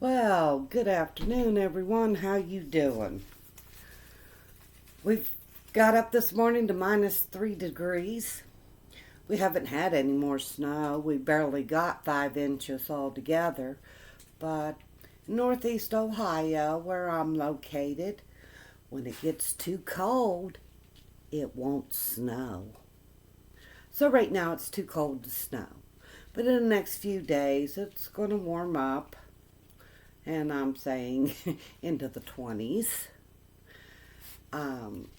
Well, good afternoon, everyone. How you doing? We've got up this morning to -3 degrees. We haven't had any more snow. We barely got 5 inches altogether. But Northeast Ohio, where I'm located, when it gets too cold, it won't snow. So right now it's too cold to snow. But in the next few days, it's going to warm up. And I'm saying into the 20s. Um,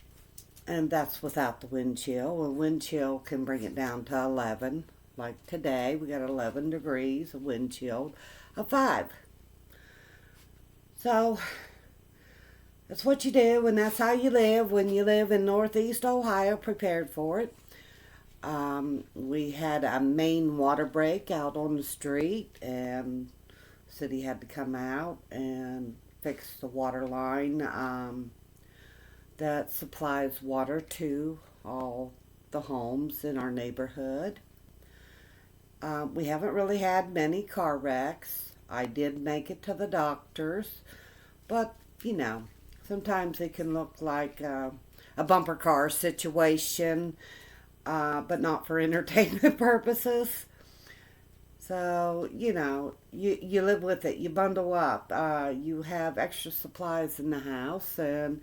and that's without the wind chill. A wind chill can bring it down to 11. Like today, we got 11 degrees, a wind chill of 5. So that's what you do, and that's how you live when you live in Northeast Ohio, prepared for it. We had a main water break out on the street, and the city had to come out and fix the water line. That supplies water to all the homes in our neighborhood. We haven't really had many car wrecks. I did make it to the doctors, but you know, sometimes it can look like a bumper car situation, but not for entertainment purposes. So, you live with it, you bundle up, you have extra supplies in the house, and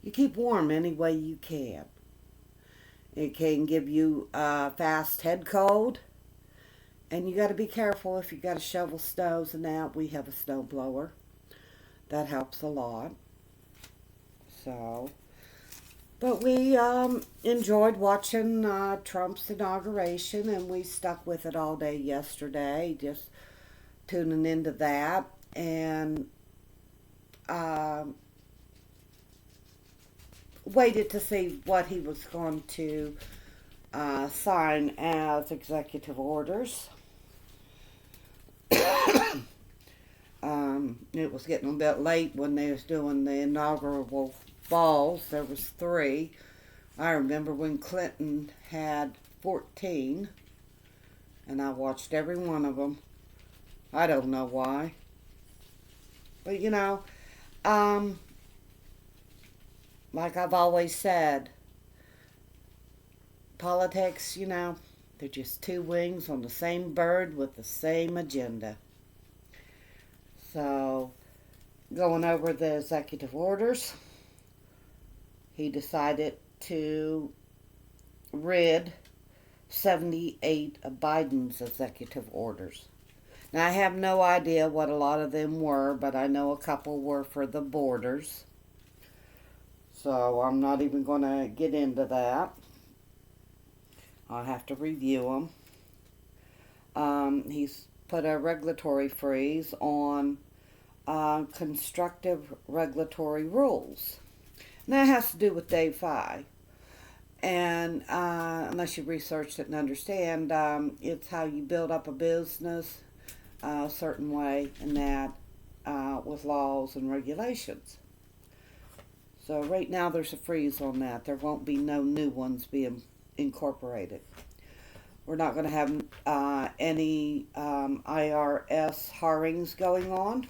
you keep warm any way you can. It can give you a fast head cold, and you got to be careful if you got to shovel snows and that. We have a snow blower. That helps a lot. So, but we enjoyed watching Trump's inauguration, and we stuck with it all day yesterday, just tuning into that. And um, waited to see what he was going to sign as executive orders. It was getting a bit late when they was doing the inaugural balls. There was three. I remember when Clinton had 14, and I watched every one of them. I don't know why, but um, like I've always said, politics, they're just two wings on the same bird with the same agenda. So, going over the executive orders, he decided to rid 78 of Biden's executive orders. Now, I have no idea what a lot of them were, but I know a couple were for the borders. So, I'm not even going to get into that. I'll have to review them. He's put a regulatory freeze on constructive regulatory rules. And that has to do with Dave Fye. And unless you researched it and understand, it's how you build up a business a certain way, and that with laws and regulations. So right now there's a freeze on that. There won't be no new ones being incorporated. We're not going to have any IRS hirings going on.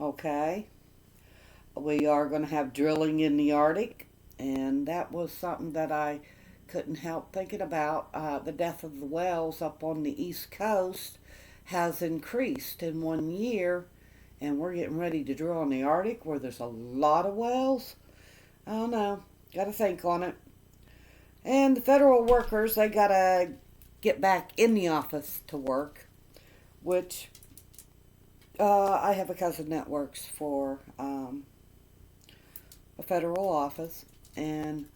Okay. We are going to have drilling in the Arctic, and that was something that I couldn't help thinking about. The death of the whales up on the East Coast has increased in 1 year, and we're getting ready to drill in the Arctic where there's a lot of whales. I don't know. Got to think on it. And the federal workers, they got to get back in the office to work, which I have a cousin that works for a federal office, and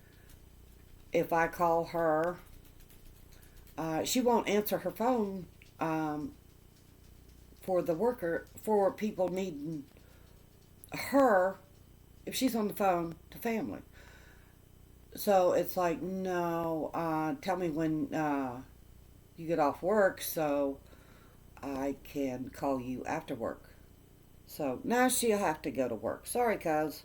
if I call her, she won't answer her phone for people needing her if she's on the phone to family. So it's like, no, tell me when you get off work so I can call you after work. So now she'll have to go to work. Sorry, cuz.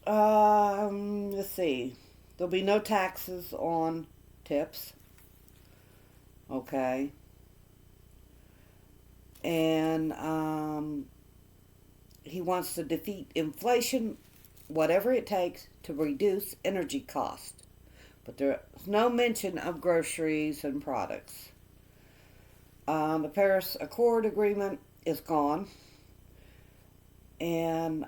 Let's see. There'll be no taxes on tips. Okay. And he wants to defeat inflation, whatever it takes, to reduce energy costs. But there's no mention of groceries and products. The Paris Accord agreement is gone. And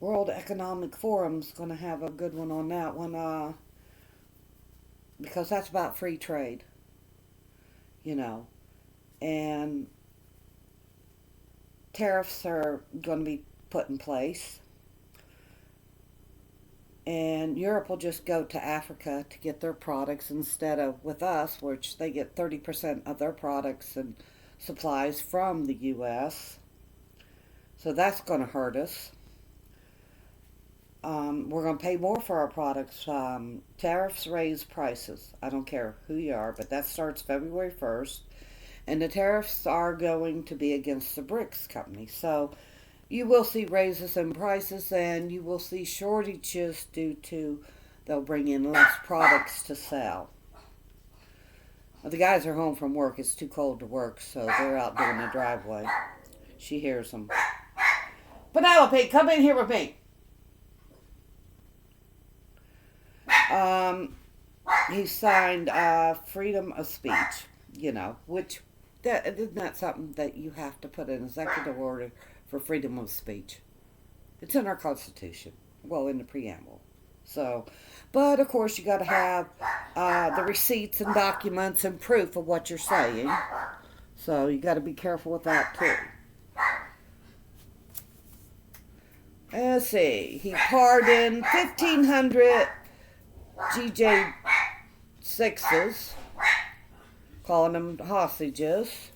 World Economic Forum's going to have a good one on that one, because that's about free trade, you know. And tariffs are going to be put in place. And Europe will just go to Africa to get their products instead of with us, which they get 30% of their products and supplies from the U.S. So that's going to hurt us. We're going to pay more for our products. Tariffs raise prices. I don't care who you are, but that starts February 1st. And the tariffs are going to be against the BRICS companies. So you will see raises in prices, and you will see shortages due to they'll bring in less products to sell. Well, the guys are home from work. It's too cold to work, so they're out doing the driveway. She hears them. Penelope, come in here with me. He signed freedom of speech, which that isn't that something that you have to put in executive order for freedom of speech. It's in our Constitution, well, in the preamble. So, but of course you got to have the receipts and documents and proof of what you're saying. So you got to be careful with that too. Let's see. He pardoned 1,500 GJ6s, calling them hostages.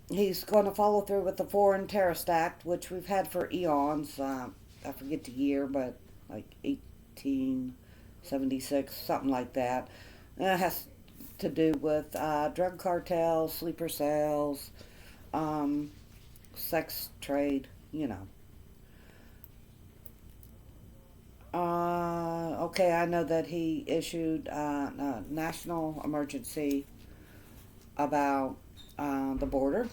He's going to follow through with the Foreign Terrorist Act, which we've had for eons. I forget the year, but like 1876, something like that. And it has to do with drug cartels, sleeper cells, sex trade, Okay, I know that he issued a national emergency about the border,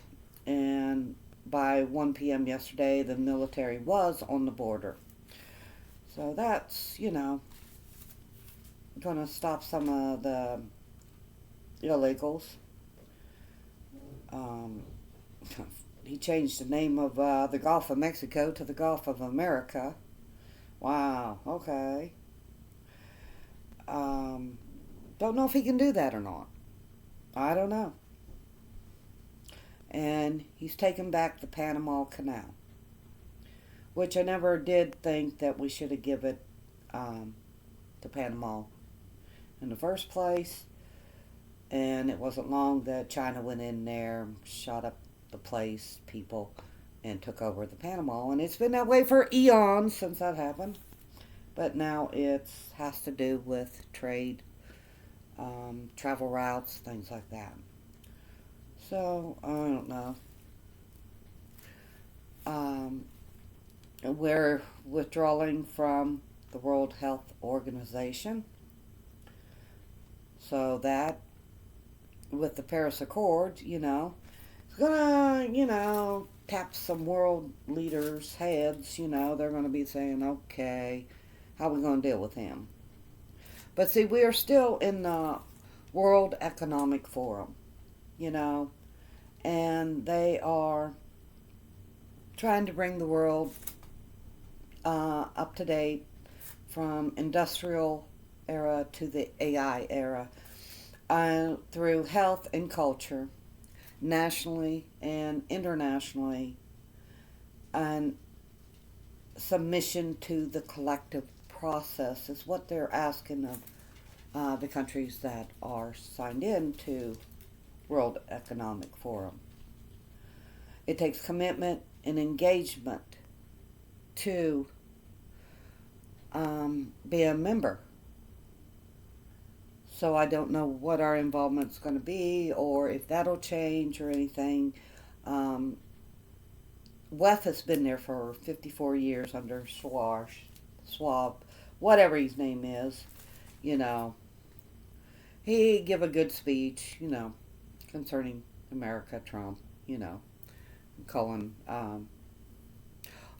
and by 1 p.m. yesterday, the military was on the border. So that's, going to stop some of the illegals. He changed the name of the Gulf of Mexico to the Gulf of America. Wow, okay. Don't know if he can do that or not. I don't know. And he's taken back the Panama Canal, which I never did think that we should have given to Panama in the first place. And it wasn't long that China went in there, shot up the place, people, and took over the Panama. And it's been that way for eons since that happened. But now it has to do with trade, travel routes, things like that. So, I don't know. We're withdrawing from the World Health Organization. So that, with the Paris Accord, it's gonna, tap some world leaders' heads. They're gonna be saying, okay, how are we gonna deal with him? But see, we are still in the World Economic Forum, and they are trying to bring the world up to date from industrial era to the AI era through health and culture, nationally and internationally, and submission to the collective process is what they're asking of the countries that are signed in to World Economic Forum. It takes commitment and engagement to be a member. So I don't know what our involvement's going to be or if that'll change or anything. WEF has been there for 54 years under Schwab, whatever his name is, he give a good speech, concerning America, Trump, calling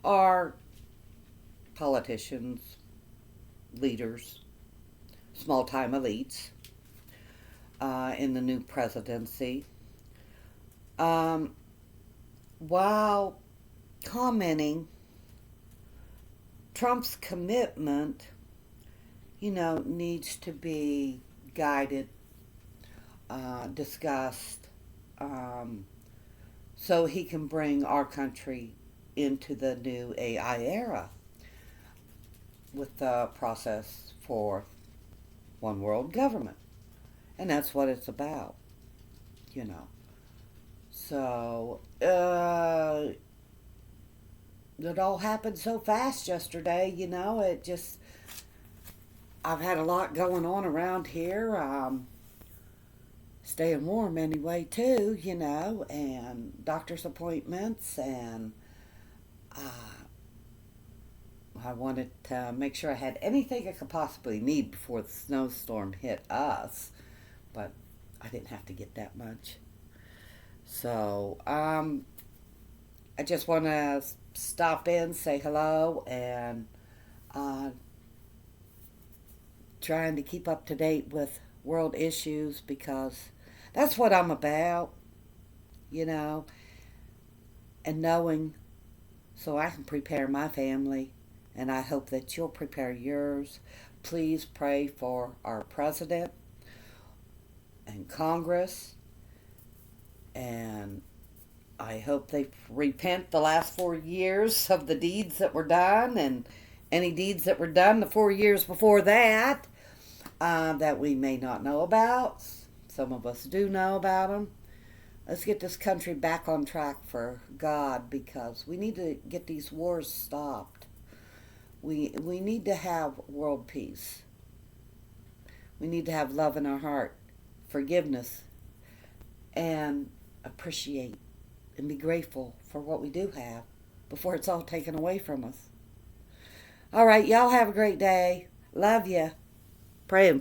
our politicians, leaders, small time elites in the new presidency. Um, while commenting, Trump's commitment, needs to be guided, discussed, um, so he can bring our country into the new AI era with the process for one world government. And that's what it's about, you know. So, it all happened so fast yesterday, it just, I've had a lot going on around here. Staying warm anyway, too, and doctor's appointments, and uh, I wanted to make sure I had anything I could possibly need before the snowstorm hit us, but I didn't have to get that much. So, I just want to stop in, say hello, and uh, trying to keep up to date with world issues because that's what I'm about, you know, and knowing so I can prepare my family, and I hope that you'll prepare yours. Please pray for our president and Congress, and I hope they repent the last 4 years of the deeds that were done and any deeds that were done the 4 years before that we may not know about. Some of us do know about them. Let's get this country back on track for God because we need to get these wars stopped. We need to have world peace. We need to have love in our heart, forgiveness, and appreciate and be grateful for what we do have before it's all taken away from us. All right, y'all have a great day. Love you. Praying